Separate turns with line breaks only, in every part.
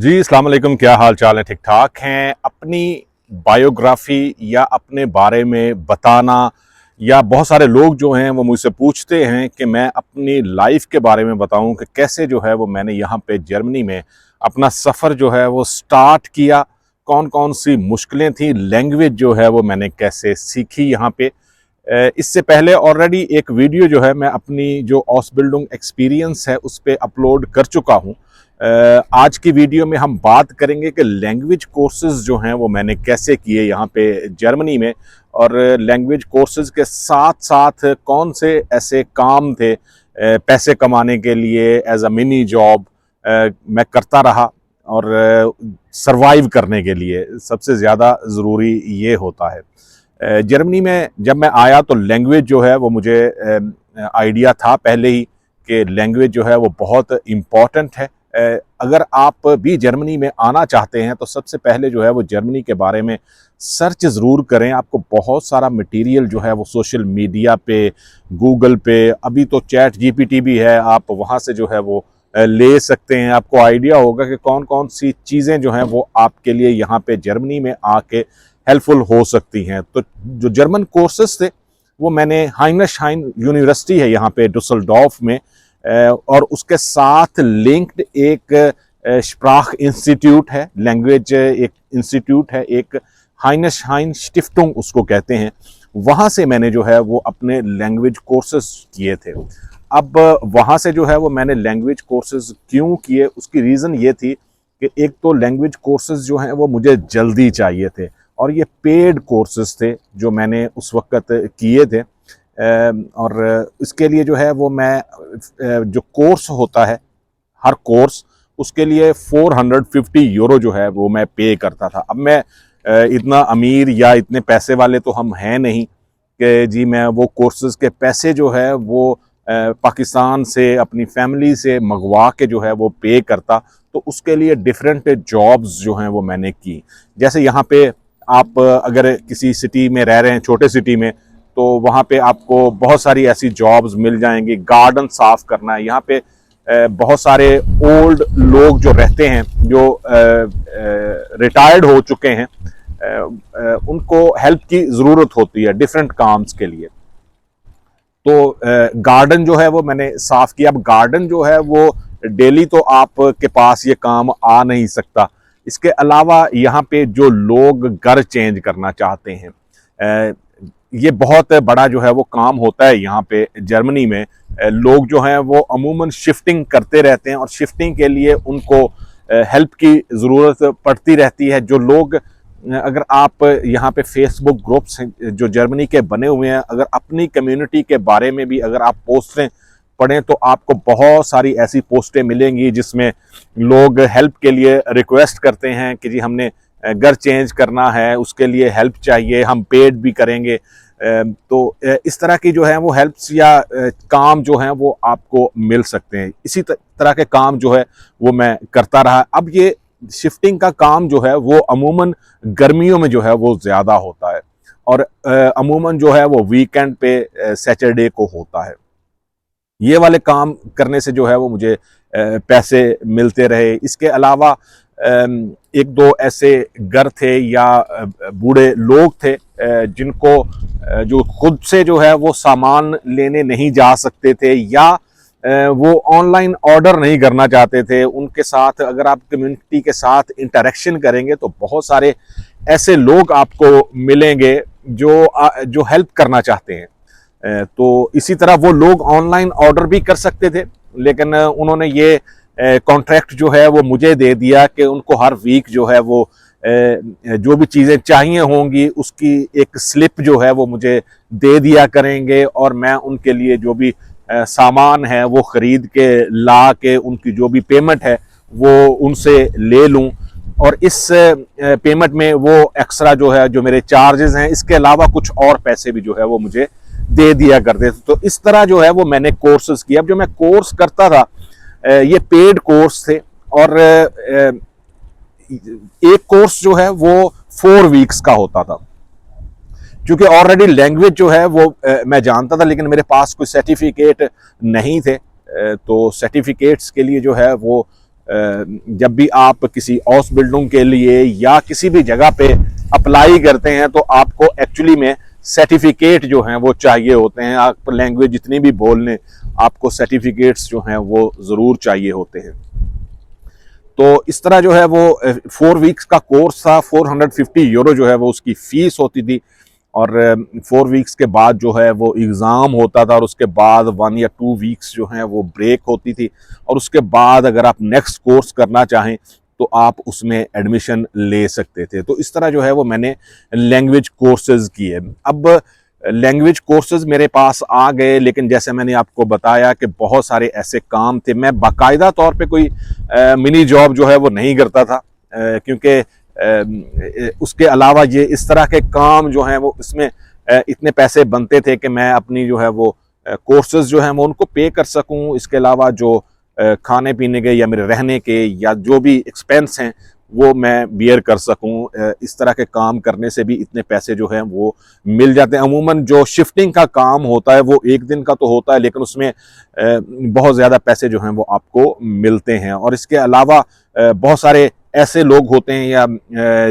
जी, अस्सलाम वालेकुम। क्या हाल चाल है? ठीक ठाक हैं? अपनी बायोग्राफी या अपने बारे में बताना, या बहुत सारे लोग जो हैं वो मुझसे पूछते हैं कि मैं अपनी लाइफ के बारे में बताऊं कि कैसे जो है वो मैंने यहाँ पे जर्मनी में अपना सफ़र जो है वो स्टार्ट किया, कौन कौन सी मुश्किलें थी, लैंग्वेज जो है वो मैंने कैसे सीखी यहाँ पे। इससे पहले ऑलरेडी एक वीडियो जो है मैं अपनी जो ऑसबिल्डिंग एक्सपीरियंस है उस पर अपलोड कर चुका हूँ। आज की वीडियो में हम बात करेंगे कि लैंग्वेज कोर्सेज जो हैं वो मैंने कैसे किए यहाँ पे जर्मनी में, और लैंग्वेज कोर्सेज के साथ साथ कौन से ऐसे काम थे पैसे कमाने के लिए एज अ मिनी जॉब मैं करता रहा, और सरवाइव करने के लिए सबसे ज़्यादा ज़रूरी ये होता है। जर्मनी में जब मैं आया तो लैंग्वेज जो है वो मुझे आइडिया था पहले ही कि लैंग्वेज जो है वो बहुत इम्पॉर्टेंट है। अगर आप भी जर्मनी में आना चाहते हैं तो सबसे पहले जो है वो जर्मनी के बारे में सर्च ज़रूर करें। आपको बहुत सारा मटेरियल जो है वो सोशल मीडिया पे, गूगल पे, अभी तो चैट जीपीटी भी है, आप वहाँ से जो है वो ले सकते हैं। आपको आइडिया होगा कि कौन कौन सी चीज़ें जो हैं वो आपके लिए यहाँ पे जर्मनी में आके हेल्पफुल हो सकती हैं। तो जो जर्मन कोर्सेज थे वो मैंने हाइनरशाइन यूनिवर्सिटी है यहाँ पे डुसलडॉर्फ में, और उसके साथ लिंक्ड एक स्प्राख इंस्टीट्यूट है, लैंग्वेज एक इंस्टीट्यूट है, एक हाइनरशाइन स्टिफ्टुंग उसको कहते हैं। वहाँ से मैंने जो है वो अपने लैंग्वेज कोर्सेज किए थे। अब वहाँ से जो है वो मैंने लैंग्वेज कोर्सेज क्यों किए, उसकी रीज़न ये थी कि एक तो लैंग्वेज कोर्सेज जो हैं वो मुझे जल्दी चाहिए थे, और ये पेड कोर्सेज थे जो मैंने उस वक्त किए थे। और इसके लिए जो है वो मैं जो कोर्स होता है, हर कोर्स उसके लिए 450 यूरो जो है वो मैं पे करता था। अब मैं इतना अमीर या इतने पैसे वाले तो हम हैं नहीं कि जी मैं वो कोर्सेज के पैसे जो है वो पाकिस्तान से अपनी फैमिली से मंगवा के जो है वो पे करता। तो उसके लिए डिफरेंट जॉब्स जो हैं वो मैंने की। जैसे यहाँ पे आप अगर किसी सिटी में रह रहे हैं, छोटे सिटी में, तो वहाँ पे आपको बहुत सारी ऐसी जॉब्स मिल जाएंगी। गार्डन साफ करना है, यहाँ पे बहुत सारे ओल्ड लोग जो रहते हैं, जो रिटायर्ड हो चुके हैं, उनको हेल्प की ज़रूरत होती है डिफरेंट काम्स के लिए। तो गार्डन जो है वो मैंने साफ किया। अब गार्डन जो है वो डेली तो आपके पास ये काम आ नहीं सकता। इसके अलावा यहाँ पे जो लोग घर चेंज करना चाहते हैं, ये बहुत बड़ा जो है वो काम होता है यहाँ पे जर्मनी में। लोग जो हैं वो अमूमन शिफ्टिंग करते रहते हैं, और शिफ्टिंग के लिए उनको हेल्प की ज़रूरत पड़ती रहती है। जो लोग, अगर आप यहाँ पे फेसबुक ग्रुप्स हैं जो जर्मनी के बने हुए हैं, अगर अपनी कम्युनिटी के बारे में भी अगर आप पोस्टें पढ़ें तो आपको बहुत सारी ऐसी पोस्टें मिलेंगी जिसमें लोग हेल्प के लिए रिक्वेस्ट करते हैं कि जी हमने घर चेंज करना है, उसके लिए हेल्प चाहिए, हम पेड भी करेंगे। तो इस तरह की जो है वो हेल्प्स या काम जो हैं वो आपको मिल सकते हैं। इसी तरह के काम जो है वो मैं करता रहा। अब ये शिफ्टिंग का काम जो है वो अमूमन गर्मियों में जो है वो ज़्यादा होता है, और अमूमन जो है वो वीकेंड पे सैटरडे को होता है। ये वाले काम करने से जो है वो मुझे पैसे मिलते रहे। इसके अलावा एक दो ऐसे घर थे या बूढ़े लोग थे जिनको जो खुद से जो है वो सामान लेने नहीं जा सकते थे, या वो ऑनलाइन ऑर्डर नहीं करना चाहते थे। उनके साथ अगर आप कम्युनिटी के साथ इंटरेक्शन करेंगे तो बहुत सारे ऐसे लोग आपको मिलेंगे जो हेल्प करना चाहते हैं। तो इसी तरह वो लोग ऑनलाइन ऑर्डर भी कर सकते थे, लेकिन उन्होंने ये कॉन्ट्रैक्ट जो है वो मुझे दे दिया कि उनको हर वीक जो है वो जो भी चीज़ें चाहिए होंगी उसकी एक स्लिप जो है वो मुझे दे दिया करेंगे, और मैं उनके लिए जो भी सामान है वो ख़रीद के ला के उनकी जो भी पेमेंट है वो उनसे ले लूँ, और इस पेमेंट में वो एक्स्ट्रा जो है जो मेरे चार्जेस हैं इसके अलावा कुछ और पैसे भी जो है वो मुझे दे दिया करते थे। तो इस तरह जो है वो मैंने कोर्सेज किया। अब जो मैं कोर्स करता था ये पेड कोर्स थे, और एक कोर्स जो है वो 4 वीक्स का होता था। क्योंकि ऑलरेडी लैंग्वेज जो है वो मैं जानता था, लेकिन मेरे पास कोई सर्टिफिकेट नहीं थे। तो सर्टिफिकेट्स के लिए जो है वो जब भी आप किसी हाउस बिल्डिंग के लिए या किसी भी जगह पे अप्लाई करते हैं तो आपको एक्चुअली में सर्टिफिकेट जो हैं वो चाहिए होते हैं। आप लैंग्वेज जितनी भी बोल लें, आपको सर्टिफिकेट्स जो हैं वो ज़रूर चाहिए होते हैं। तो इस तरह जो है वो 4 वीक्स का कोर्स था, 450 यूरो जो है वो उसकी फ़ीस होती थी। और 4 वीक्स के बाद जो है वो एग्ज़ाम होता था और उसके बाद 1 या 2 वीक्स जो हैं वो ब्रेक होती थी। और उसके बाद अगर आप नेक्स्ट कोर्स करना चाहें तो आप उसमें एडमिशन ले सकते थे। तो इस तरह जो है वो मैंने लैंग्वेज कोर्सेज़ किए। अब लैंग्वेज कोर्सेज मेरे पास आ गए, लेकिन जैसे मैंने आपको बताया कि बहुत सारे ऐसे काम थे, मैं बाकायदा तौर पे कोई मिनी जॉब जो है वो नहीं करता था, क्योंकि उसके अलावा ये इस तरह के काम जो हैं वो इसमें इतने पैसे बनते थे कि मैं अपनी जो है वो कोर्सेज जो हैं वो उनको पे कर सकूं। इसके अलावा जो खाने पीने के या मेरे रहने के या जो भी एक्सपेंस हैं वो मैं बियर कर सकूं। इस तरह के काम करने से भी इतने पैसे जो हैं वो मिल जाते हैं। अमूमन जो शिफ्टिंग का काम होता है वो एक दिन का तो होता है, लेकिन उसमें बहुत ज़्यादा पैसे जो हैं वो आपको मिलते हैं। और इसके अलावा बहुत सारे ऐसे लोग होते हैं या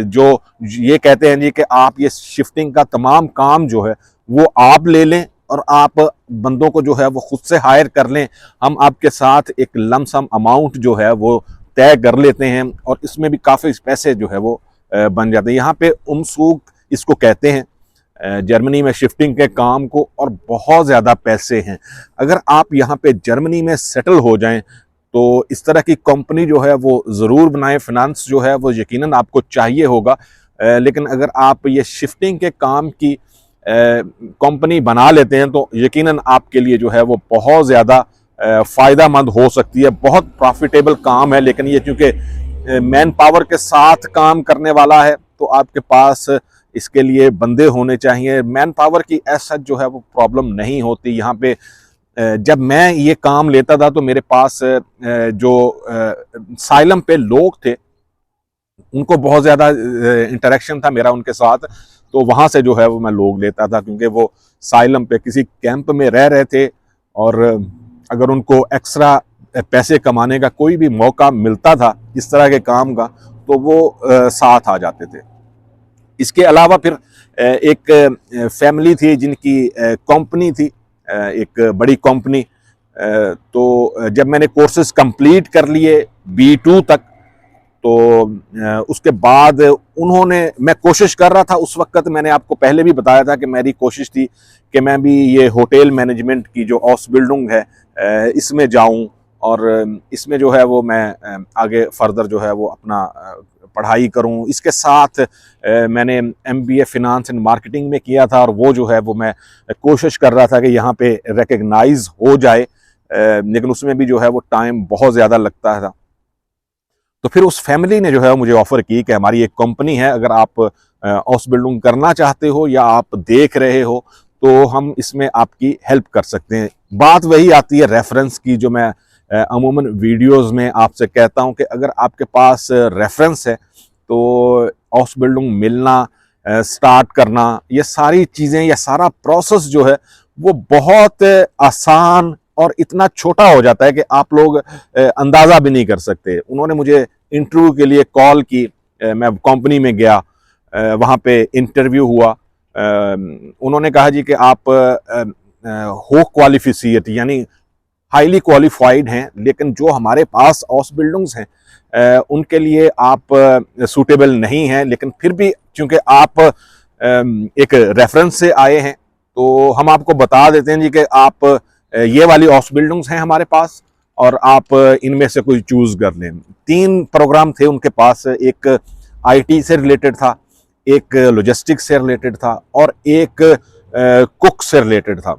जो ये कहते हैं जी कि आप ये शिफ्टिंग का तमाम काम जो है वो आप ले लें और आप बंदों को जो है वो खुद से हायर कर लें, हम आपके साथ एक लमसम अमाउंट जो है वो तय कर लेते हैं और इसमें भी काफ़ी पैसे जो है वो बन जाते हैं। यहाँ पे उमसूक इसको कहते हैं जर्मनी में शिफ्टिंग के काम को, और बहुत ज़्यादा पैसे हैं। अगर आप यहाँ पे जर्मनी में सेटल हो जाएं तो इस तरह की कंपनी जो है वो ज़रूर बनाएं। फिनांस जो है वो यकीनन आपको चाहिए होगा, लेकिन अगर आप ये शिफ्टिंग के काम की कंपनी बना लेते हैं तो यकीनन आपके लिए जो है वो बहुत ज़्यादा फ़ायदा मंद हो सकती है। बहुत प्रॉफिटेबल काम है, लेकिन ये चूँकि मैन पावर के साथ काम करने वाला है तो आपके पास इसके लिए बंदे होने चाहिए। मैन पावर की ऐसा जो है वो प्रॉब्लम नहीं होती यहाँ पे। जब मैं ये काम लेता था तो मेरे पास जो साइलम पे लोग थे उनको बहुत ज़्यादा इंटरेक्शन था मेरा उनके साथ, तो वहाँ से जो है वो मैं लोग लेता था, क्योंकि वो साइलम पे किसी कैंप में रह रहे थे और अगर उनको एक्स्ट्रा पैसे कमाने का कोई भी मौका मिलता था इस तरह के काम का तो वो साथ आ जाते थे। इसके अलावा फिर एक फैमिली थी जिनकी कंपनी थी, एक बड़ी कंपनी। तो जब मैंने कोर्सेज कंप्लीट कर लिए B2 तक, तो उसके बाद मैं कोशिश कर रहा था उस वक्त, मैंने आपको पहले भी बताया था कि मेरी कोशिश थी कि मैं भी ये होटल मैनेजमेंट की जो हाउस बिल्डिंग है इसमें जाऊं और इसमें जो है वो मैं आगे फर्दर जो है वो अपना पढ़ाई करूं। इसके साथ मैंने MBA फिनांस एंड मार्केटिंग में किया था और वो जो है वो मैं कोशिश कर रहा था कि यहाँ पे रिकग्नाइज हो जाए, लेकिन उसमें भी जो है वो टाइम बहुत ज़्यादा लगता था। तो फिर उस फैमिली ने जो है मुझे ऑफ़र की कि हमारी एक कंपनी है, अगर आप हाउस बिल्डिंग करना चाहते हो या आप देख रहे हो तो हम इसमें आपकी हेल्प कर सकते हैं। बात वही आती है रेफरेंस की, जो मैं अमूमन वीडियोस में आपसे कहता हूं कि अगर आपके पास रेफरेंस है तो हाउस बिल्डिंग मिलना, स्टार्ट करना, ये सारी चीज़ें या सारा प्रोसेस जो है वो बहुत आसान और इतना छोटा हो जाता है कि आप लोग अंदाज़ा भी नहीं कर सकते। उन्होंने मुझे इंटरव्यू के लिए कॉल की, मैं कंपनी में गया, वहाँ पे इंटरव्यू हुआ। उन्होंने कहा जी कि आप हो क्वालिफिशिएट यानी हाईली क्वालिफाइड हैं, लेकिन जो हमारे पास हाउस बिल्डिंग्स हैं उनके लिए आप सूटेबल नहीं हैं, लेकिन फिर भी चूँकि आप एक रेफरेंस से आए हैं तो हम आपको बता देते हैं जी कि आप ये वाली हाउस बिल्डिंग्स हैं हमारे पास और आप इनमें से कोई चूज़ कर लें। 3 प्रोग्राम थे उनके पास, एक IT से रिलेटेड था, एक लॉजिस्टिक्स से रिलेटेड था और एक कुक से रिलेटेड था।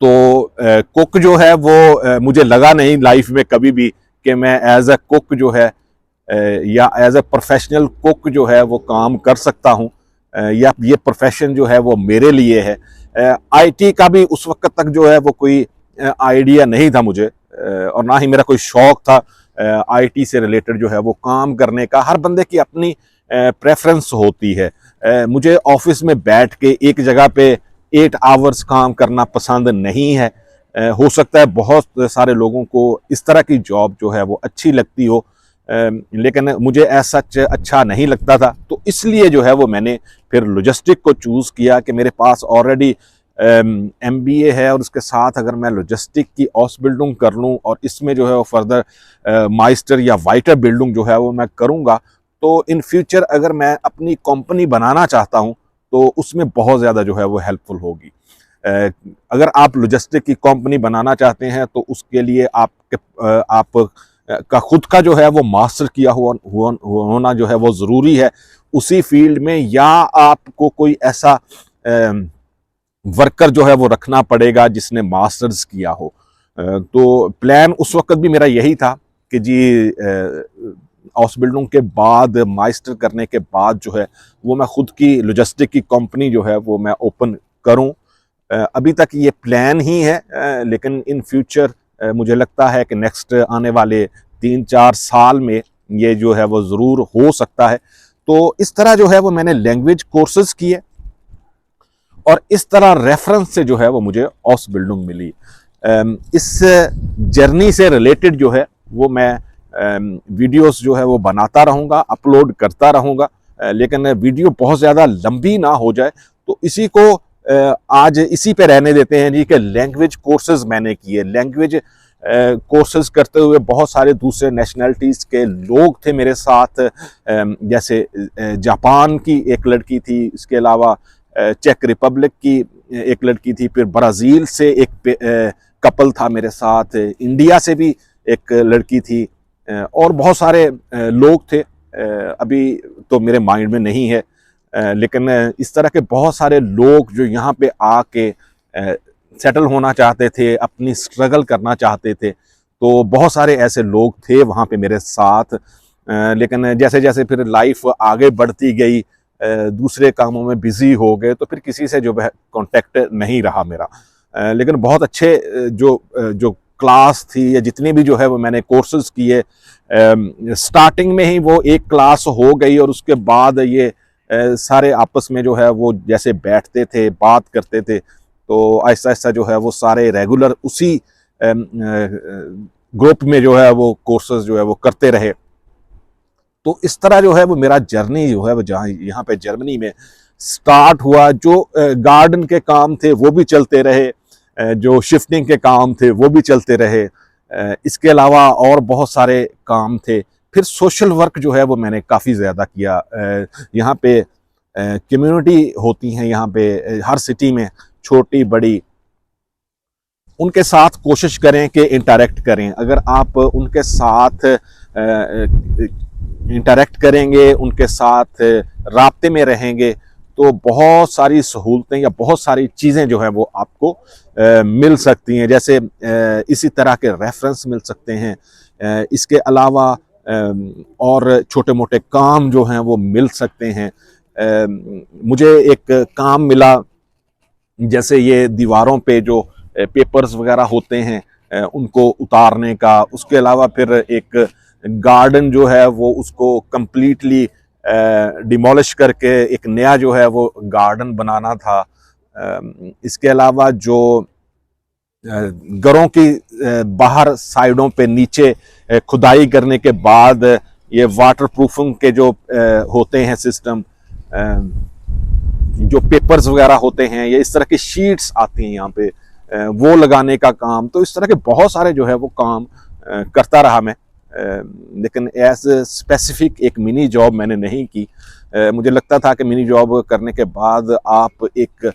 तो कुक जो है वो मुझे लगा नहीं लाइफ में कभी भी कि मैं एज अ कुक जो है या एज अ प्रोफेशनल कुक जो है वो काम कर सकता हूँ, या ये प्रोफेशन जो है वो मेरे लिए है। IT का भी उस वक्त तक जो है वो कोई आइडिया नहीं था मुझे, और ना ही मेरा कोई शौक़ था IT से रिलेटेड जो है वो काम करने का। हर बंदे की अपनी प्रेफरेंस होती है। मुझे ऑफिस में बैठ के एक जगह पे 8 आवर्स काम करना पसंद नहीं है। हो सकता है बहुत सारे लोगों को इस तरह की जॉब जो है वो अच्छी लगती हो, लेकिन मुझे ऐसा अच्छा नहीं लगता था। तो इसलिए जो है वो मैंने फिर लॉजिस्टिक को चूज़ किया कि मेरे पास ऑलरेडी MBA है और उसके साथ अगर मैं लॉजिस्टिक की ऑस बिल्डिंग कर लूँ और इसमें जो है वो फर्दर मास्टर या वाइटर बिल्डिंग जो है वो मैं करूँगा, तो इन फ्यूचर अगर मैं अपनी कंपनी बनाना चाहता हूँ तो उसमें बहुत ज़्यादा जो है वो हेल्पफुल होगी। अगर आप लॉजिस्टिक की कंपनी बनाना चाहते हैं तो उसके लिए आप का खुद का जो है वो मास्टर किया होना जो है वो ज़रूरी है उसी फील्ड में, या आपको कोई ऐसा वर्कर जो है वो रखना पड़ेगा जिसने मास्टर्स किया हो। तो प्लान उस वक्त भी मेरा यही था कि जी हाउस बिल्डिंग के बाद मास्टर करने के बाद जो है वो मैं खुद की लॉजिस्टिक की कंपनी जो है वो मैं ओपन करूं। अभी तक ये प्लान ही है, लेकिन इन फ्यूचर मुझे लगता है कि नेक्स्ट आने वाले 3-4 साल में ये जो है वो ज़रूर हो सकता है। तो इस तरह जो है वो मैंने लैंग्वेज कोर्सेज किए और इस तरह रेफरेंस से जो है वो मुझे हाउस बिल्डिंग मिली। इस जर्नी से रिलेटेड जो है वो मैं वीडियोस जो है वो बनाता रहूँगा, अपलोड करता रहूँगा, लेकिन वीडियो बहुत ज़्यादा लंबी ना हो जाए। तो इसी को आज इसी पे रहने देते हैं जी कि लैंग्वेज कोर्सेज मैंने किए। लैंग्वेज कोर्सेज करते हुए बहुत सारे दूसरे नेशनलिटीज़ के लोग थे मेरे साथ, जैसे जापान की एक लड़की थी, इसके अलावा चेक रिपब्लिक की एक लड़की थी, फिर ब्राज़ील से एक कपल था मेरे साथ, इंडिया से भी एक लड़की थी, और बहुत सारे लोग थे। अभी तो मेरे माइंड में नहीं है, लेकिन इस तरह के बहुत सारे लोग जो यहाँ पे आके सेटल होना चाहते थे, अपनी स्ट्रगल करना चाहते थे, तो बहुत सारे ऐसे लोग थे वहाँ पे मेरे साथ। लेकिन जैसे जैसे फिर लाइफ आगे बढ़ती गई, दूसरे कामों में बिजी हो गए, तो फिर किसी से जो है कांटेक्ट नहीं रहा मेरा। लेकिन बहुत अच्छे जो क्लास थी या जितने भी जो है वो मैंने कोर्सेज किए, स्टार्टिंग में ही वो एक क्लास हो गई और उसके बाद ये सारे आपस में जो है वो जैसे बैठते थे, बात करते थे, तो आहिस्ता आहिस्ता जो है वो सारे रेगुलर उसी ग्रुप में जो है वो कोर्सेज जो है वो करते रहे। तो इस तरह जो है वो मेरा जर्नी जो है वो जहाँ यहाँ पे जर्मनी में स्टार्ट हुआ। जो गार्डन के काम थे वो भी चलते रहे, जो शिफ्टिंग के काम थे वो भी चलते रहे, इसके अलावा और बहुत सारे काम थे। फिर सोशल वर्क जो है वो मैंने काफ़ी ज़्यादा किया। यहाँ पे कम्युनिटी होती हैं, यहाँ पे हर सिटी में छोटी बड़ी, उनके साथ कोशिश करें कि इंटरेक्ट करें। अगर आप उनके साथ इंटरेक्ट करेंगे, उनके साथ राब्ते में रहेंगे, तो बहुत सारी सहूलतें या बहुत सारी चीज़ें जो है वो आपको मिल सकती हैं। जैसे इसी तरह के रेफरेंस मिल सकते हैं, इसके अलावा और छोटे मोटे काम जो हैं वो मिल सकते हैं। मुझे एक काम मिला, जैसे ये दीवारों पे जो पेपर्स वगैरह होते हैं उनको उतारने का। उसके अलावा फिर एक गार्डन जो है वो उसको कंप्लीटली डिमोलिश करके एक नया जो है वो गार्डन बनाना था। इसके अलावा जो घरों की बाहर साइडों पे नीचे खुदाई करने के बाद ये वाटर प्रूफिंग के जो होते हैं सिस्टम, जो पेपर्स वगैरह होते हैं या इस तरह की शीट्स आती हैं यहाँ पे, वो लगाने का काम। तो इस तरह के बहुत सारे जो है वो काम करता रहा मैं, लेकिन एज स्पेसिफिक एक मिनी जॉब मैंने नहीं की। मुझे लगता था कि मिनी जॉब करने के बाद आप एक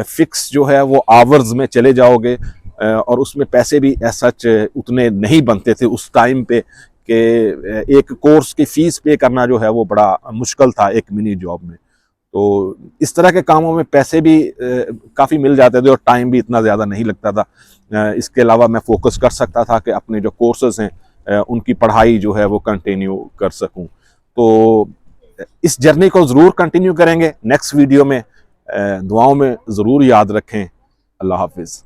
फिक्स जो है वो आवर्स में चले जाओगे, और उसमें पैसे भी सच उतने नहीं बनते थे उस टाइम पे कि एक कोर्स की फीस पे करना जो है वो बड़ा मुश्किल था एक मिनी जॉब में। तो इस तरह के कामों में पैसे भी काफ़ी मिल जाते थे और टाइम भी इतना ज़्यादा नहीं लगता था। इसके अलावा मैं फोकस कर सकता था कि अपने जो कोर्सेज हैं उनकी पढ़ाई जो है वो कंटिन्यू कर सकूं। तो इस जर्नी को ज़रूर कंटिन्यू करेंगे नेक्स्ट वीडियो में। दुआओं में ज़रूर याद रखें। अल्लाह हाफिज़।